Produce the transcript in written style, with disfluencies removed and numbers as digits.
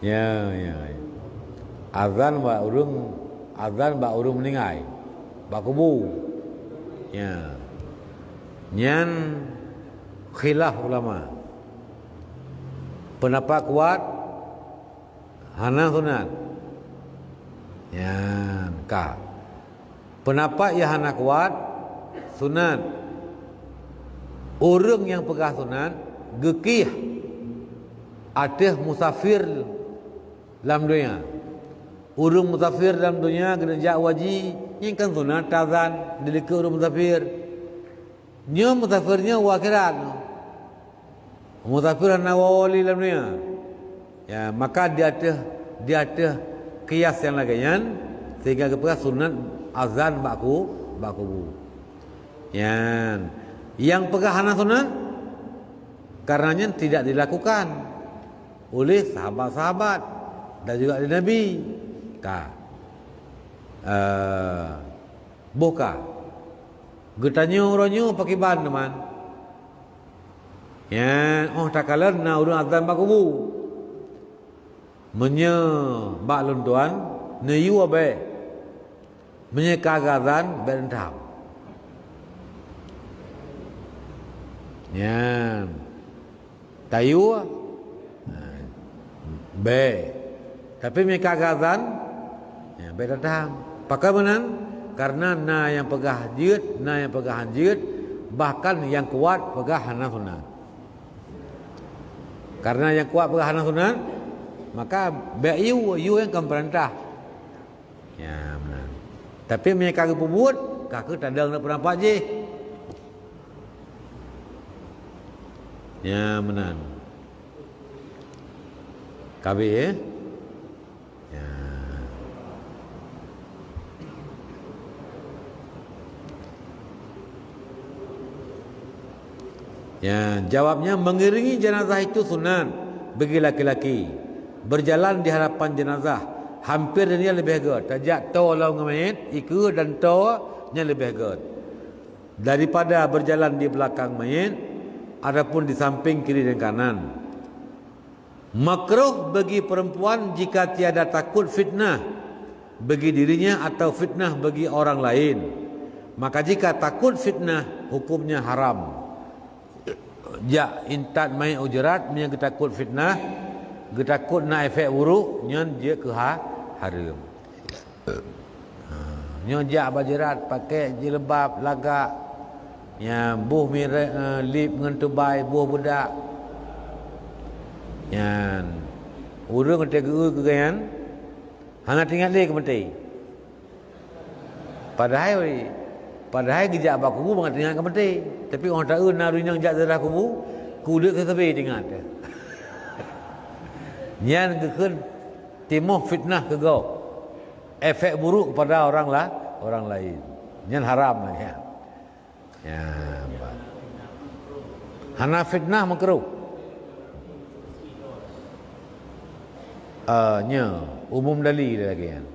Ya, ya, ya. Azan ba urung meninggal. Ba kubu. Ya. Nyan khilaf ulama. Pendapat kuat hana sunat. Ya, ka. Pendapat yang hana kuat sunat. Orang yang pegah sunat gekih ada musafir dalam dunia. Orang musafir dalam dunia kena jak wajib yang kan sunat azan dilika orang musafir. Nya musafirnya wakhirat. Musafir hana wali dalam dunia. Ya, maka dia ada kias yang lagian sehingga kepada sunat azan baku. Yang pegah hana sunat karenanya tidak dilakukan oleh sahabat-sahabat dan juga oleh Nabi. Buka. Getanyo oronyo pakai ban teman. Ya, takalan na urang azan bakubu. Menye bak luntuan neyu abe. Menye kagazan berentau. Ya. Tayu be. Tapi menye kagazan ya berentau. Pakai menan karena na yang pegah jid, na yang pegah hanjid, bahkan yang kuat pegah hana sunat. Karena yang kuat pegah hana sunat, maka you yang akan perintah. Ya, benar. Tapi mereka kagak pebut, kagak tanda nak pendapat je. Ya, benar. Kabe ya. Ya, jawabnya mengiringi jenazah itu sunat bagi laki-laki. Berjalan di hadapan jenazah hampir dia lebih good. Tajak to laung mayit, ikut dan to nya lebih good. Daripada berjalan di belakang mayit adapun di samping kiri dan kanan. Makruh bagi perempuan jika tiada takut fitnah bagi dirinya atau fitnah bagi orang lain. Maka jika takut fitnah hukumnya haram. Ja intat mai ujarat nya takut fitnah, takut na efek buruk nyen dia ke haram. Nyo ja bajerat pakai jilbab lagak nya buh lip ngan tubai buh budak. Yan urang te ke gayan hang tinggal le ke mati. Padahal gejak baku bangat tinggal ke mati. Tapi orang tahu narunya jak darah kubu, kuda ke tepi tinggal. Nyan kekun timuh fitnah ke go. Efek buruk kepada orang lain. Nyan haram ya. Ya. Hana fitnah makruh. Nya umum dalil lagi kan.